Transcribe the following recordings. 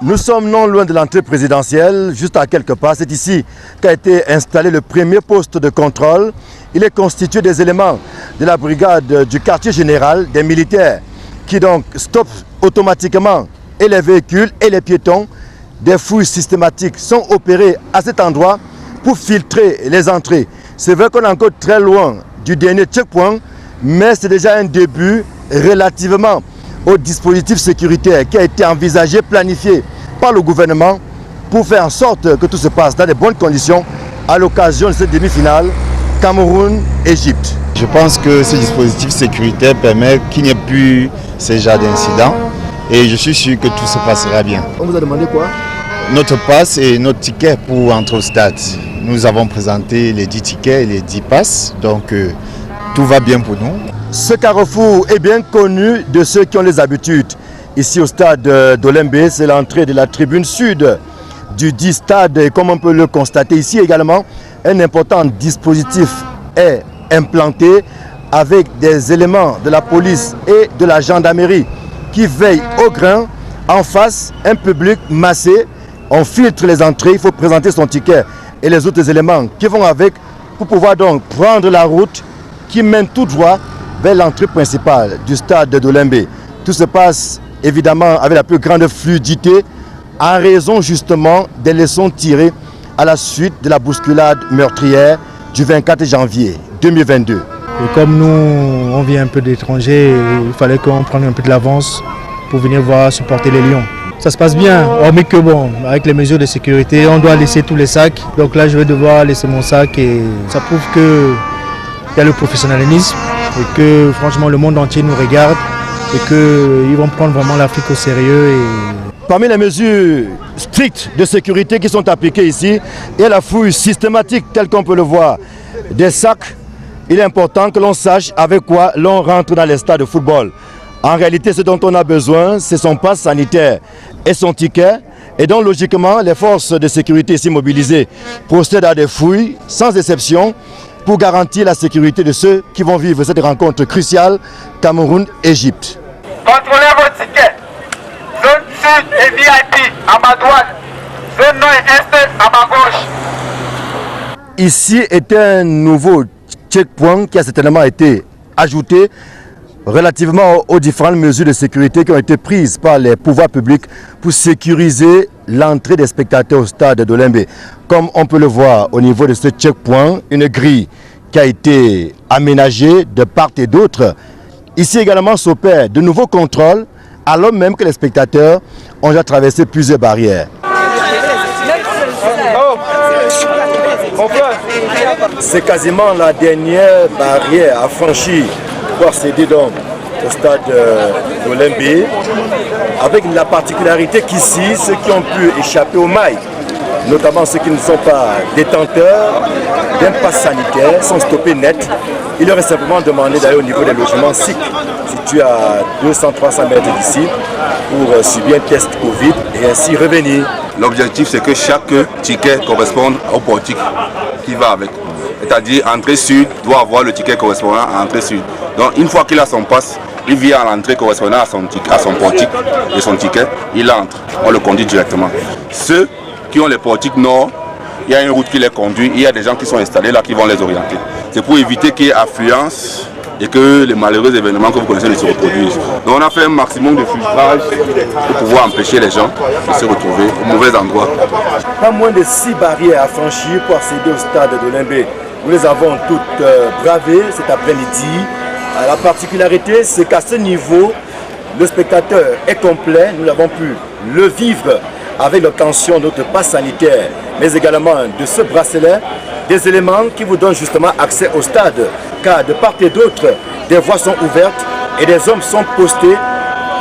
Nous sommes non loin de l'entrée présidentielle, juste à quelques pas. C'est ici qu'a été installé le premier poste de contrôle. Il est constitué des éléments de la brigade du quartier général, des militaires qui donc stoppent automatiquement et les véhicules et les piétons. Des fouilles systématiques sont opérées à cet endroit pour filtrer les entrées. C'est vrai qu'on est encore très loin du dernier checkpoint, mais c'est déjà un début relativement au dispositif sécuritaire qui a été envisagé, planifié par le gouvernement pour faire en sorte que tout se passe dans de bonnes conditions à l'occasion de cette demi-finale Cameroun-Égypte. Je pense que ce dispositif sécuritaire permet qu'il n'y ait plus ce genre d'incidents et je suis sûr que tout se passera bien. On vous a demandé quoi? Notre passe et notre ticket pour entrer au stade. Nous avons présenté les 10 tickets et les 10 passes, donc tout va bien pour nous. Ce carrefour est bien connu de ceux qui ont les habitudes. Ici au stade d'Olembe, c'est l'entrée de la tribune sud du dit stade. Et comme on peut le constater ici également, un important dispositif est implanté avec des éléments de la police et de la gendarmerie qui veillent au grain. En face, un public massé. On filtre les entrées, il faut présenter son ticket et les autres éléments qui vont avec pour pouvoir donc prendre la route qui mène tout droit vers l'entrée principale du stade d'Olembe. Tout se passe évidemment avec la plus grande fluidité en raison justement des leçons tirées à la suite de la bousculade meurtrière du 24 janvier 2022. Et comme nous, on vient un peu d'étrangers, il fallait qu'on prenne un peu de l'avance pour venir voir supporter les Lions. Ça se passe bien, hormis que bon, avec les mesures de sécurité, on doit laisser tous les sacs. Donc là, je vais devoir laisser mon sac et ça prouve qu'il y a le professionnalisme et que franchement, le monde entier nous regarde et qu'ils vont prendre vraiment l'Afrique au sérieux. Parmi les mesures strictes de sécurité qui sont appliquées ici, il y a la fouille systématique telle qu'on peut le voir des sacs. Il est important que l'on sache avec quoi l'on rentre dans les stades de football. En réalité, ce dont on a besoin, c'est son passe sanitaire et son ticket. Et donc, logiquement, les forces de sécurité ici mobilisées procèdent à des fouilles, sans exception, pour garantir la sécurité de ceux qui vont vivre cette rencontre cruciale Cameroun-Égypte. Contrôlez vos tickets. Zone sud et VIP à ma droite. Zone nord et est à ma gauche. Ici est un nouveau checkpoint qui a certainement été ajouté relativement aux différentes mesures de sécurité qui ont été prises par les pouvoirs publics pour sécuriser l'entrée des spectateurs au stade d'Olembe. Comme on peut le voir au niveau de ce checkpoint, une grille qui a été aménagée de part et d'autre. Ici également s'opèrent de nouveaux contrôles alors même que les spectateurs ont déjà traversé plusieurs barrières. C'est quasiment la dernière barrière à franchir pour accéder donc au stade d'Olembe, avec la particularité qu'ici, ceux qui ont pu échapper aux mailles, notamment ceux qui ne sont pas détenteurs d'un pass sanitaire, sont stoppés net. Il leur est simplement demandé d'aller au niveau des logements SIC, situés à 200-300 mètres d'ici, pour subir un test Covid et ainsi revenir. L'objectif, c'est que chaque ticket corresponde au portique qui va avec. C'est-à-dire, entrée sud doit avoir le ticket correspondant à entrée sud. Donc, une fois qu'il a son passe, il vient à l'entrée correspondant à son portique et son ticket, il entre. On le conduit directement. Ceux qui ont les portiques nord, il y a une route qui les conduit, il y a des gens qui sont installés là qui vont les orienter. C'est pour éviter qu'il y ait affluence et que les malheureux événements que vous connaissez ne se reproduisent. Donc on a fait un maximum de filtrage pour pouvoir empêcher les gens de se retrouver au mauvais endroit. Pas moins de 6 barrières à franchir pour accéder au stade d'Olembe. Nous les avons toutes bravées cet après-midi. La particularité, c'est qu'à ce niveau, le spectateur est complet. Nous l'avons pu le vivre avec l'obtention de notre passe sanitaire, mais également de ce bracelet, des éléments qui vous donnent justement accès au stade. Car de part et d'autre, des voies sont ouvertes et des hommes sont postés.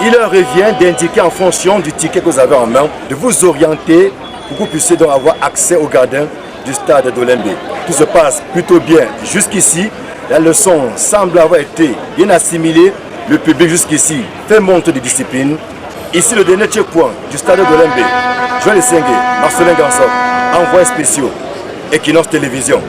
Il leur revient d'indiquer en fonction du ticket que vous avez en main, de vous orienter pour que vous puissiez donc avoir accès au gradin du stade d'Olembe. Tout se passe plutôt bien jusqu'ici. La leçon semble avoir été bien assimilée. Le public jusqu'ici fait montre de discipline. Ici le dernier checkpoint du stade d'Olembe. Joël Sengue, Marcelin Gansop, envoyés spéciaux, Equinox Télévision.